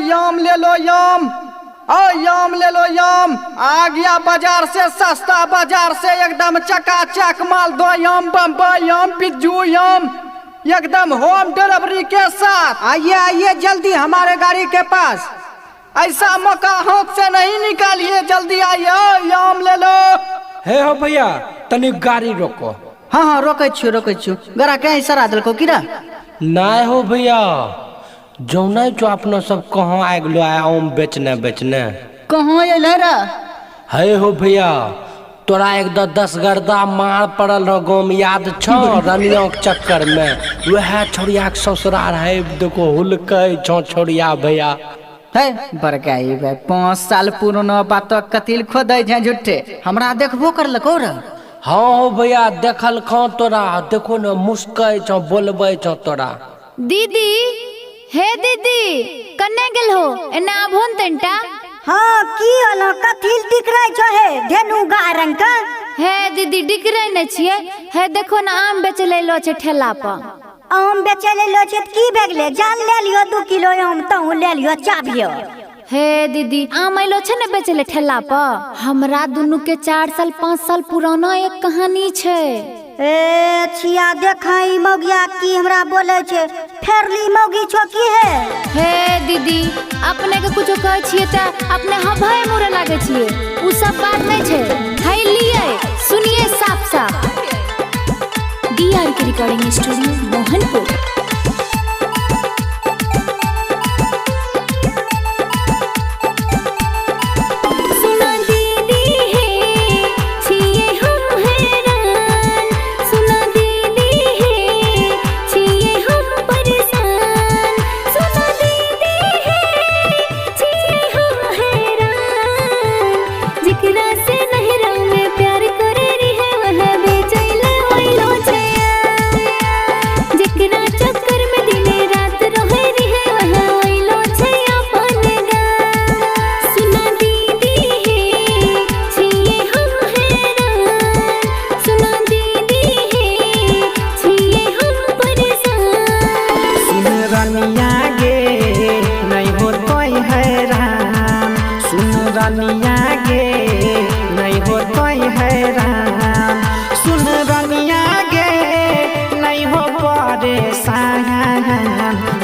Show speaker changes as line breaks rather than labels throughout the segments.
याम ले लो याम। याम ले लो याम। आ गया बाजार से सस्ता, बाजार से एकदम चकाचक माल। दो याम, बम्बई याम, पिज्जू याम, एकदम होम डिलीवरी के साथ। आइए आइए जल्दी हमारे गाड़ी के पास। ऐसा मौका हाथ से नहीं निकालिए, जल्दी आइए। याम ले लो।
हे हो भैया तनी गाड़ी रोको।
हाँ हाँ रोके छु। गरा कहीं सरा दिल को किरा
नहीं हो भैया, जो नहीं जो अपना सब कहाँ आ गलो आम बेचने
कहाँ ये लहरा।
हे हो भैया तोरा एक 10 गर्दा मार पड़ल रहो गाँव में, याद छो रनिया के चक्कर में। वह छोड़िया के ससुराल है, देखो हुलकै छो छोड़िया भैया।
है बड़का ही भाई 5 साल पुराना बात कतिल खोदै छै झूठे। हमरा देखबो करलको रे।
हाँ हो भैया देखल खा तोरा, देखो न मुस्कै छो बोलबै छो तोरा।
दीदी हे दीदी कन्ने गेल हो एना आभोन तंटा।
हाँ की हलो कथिल टिकराय छ हे धेनु गारंग का।
हे दीदी डिकरै न छियै, हे देखो न आम बेच लेलो छै ठेला पर।
आम बेचे ले लो छै की भे गेले, जान ले लियो 2 किलो आम तहु ले लियो चाबियो।
हे दीदी आम आइलो छै न बेचे ले ठेला पर। हमरा दुनु के 4 साल 5 साल पुराना एक कहानी छै।
ए छिया देखाई मौगिया की हमरा बोले छै, फेरली मौगी छो की है।
हे दीदी अपने के कुछो कहै छियै त अपने हभाए मुरे लागे छियै, उ सब बात नहीं छै। है लिए सुनिए साफ साफ। डीआर के रिकॉर्डिंग स्टूडियो मोहनपुर।
रनिया गे नहीं हो कोई हैरान, सुन रनिया गे नहीं हो परेशान।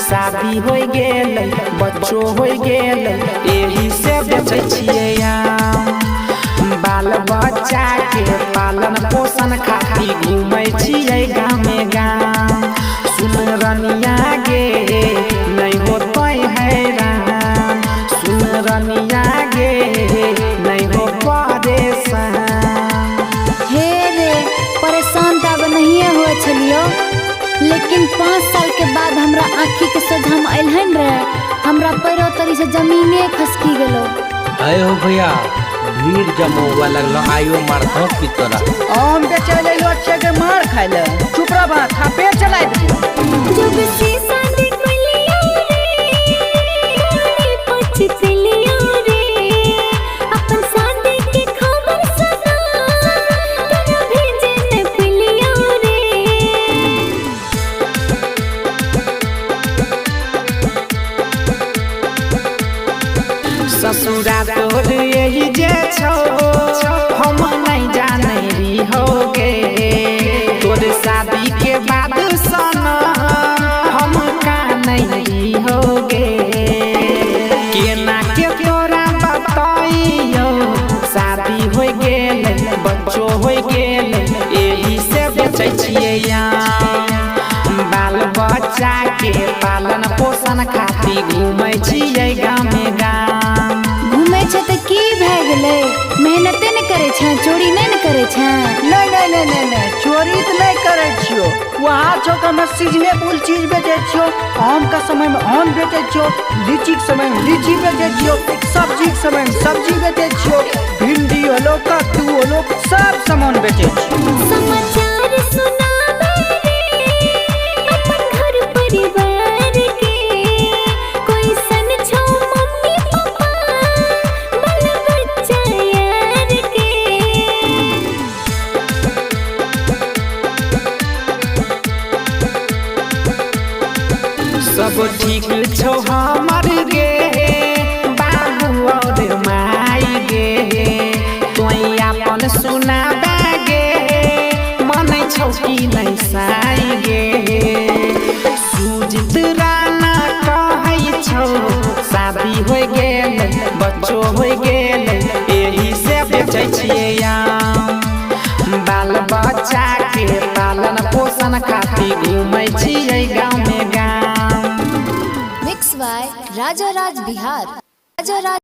शादी हो गेलै बच्चो हो गेलै, एही से बेचै छियै आम। बाल बच्चा के पालन पोषण खातिर घूमै छियै गामे गाम। सुन रनिया गे नहीं हो कोई हैरान, सुन रनिया गे नहीं हो परेशान।
हे रे परेशान त अब नहीं हुए छलियो, लेकिन 5 साल के बाद हमरा आँखी के सोझाम अइलहन रे, हमरा पैरो तरी से जमीने खसकी गेलो।
आयो भैया भीड़ जमा हुआ लगलो, आयो मार दो की तोरा।
आम बेचे ले लो अच्छे के मार खाइ ले, चुप रह बा थापे चलाइ दे।
जब से शादी कलियो रे पछतलियो रे, अपन शादी के खबर सुना तोरा भेजे न पिलियो रे।
ससुरा तोर यही जे छौ, हम नहीं जाने री होगे। तोर शादी के बाद सना हम का नहीं होगे। केना के तोरा बताइयो, शादी हो गेलै बच्चो हो गेलै, एही से बेचै छियै आम। बाल बच्चा के पालन पोषण खातिर घूमै छियै गामे गाम।
घूमे छ त की भए गेलै, मेहनते न करे छ, चोरी नहीं न करे छ।
नहीं चोरी तो नहीं करे छियो, वहाँ छो हम सीजनेबल चीज बेचे छियो। आम का समय में आम बेचे छियो, लीची के समय में लीची बेचे छियो, सब्जी के समय में सब्जी बेचे छियो, भिंडी होलो कद्दू होलो सब सामान बेचे छियो।
समाचार सुना मेरे अपन घर परिवार के, कोई सन छो मम्मी पापा बाल बच्चा यार के।
सब ठीक छो हमार गे,
छोटकी नहीं साई गे। सुजित राणा कहै छौ शादी हो गेल बच्चो हो गेल एही से बेचै छियै आम। बाल बच्चा के पालन पोषण खातिर घूमै छियै गाँव में गाँव।
Mix by Raja Raj Bihar. Raja Raj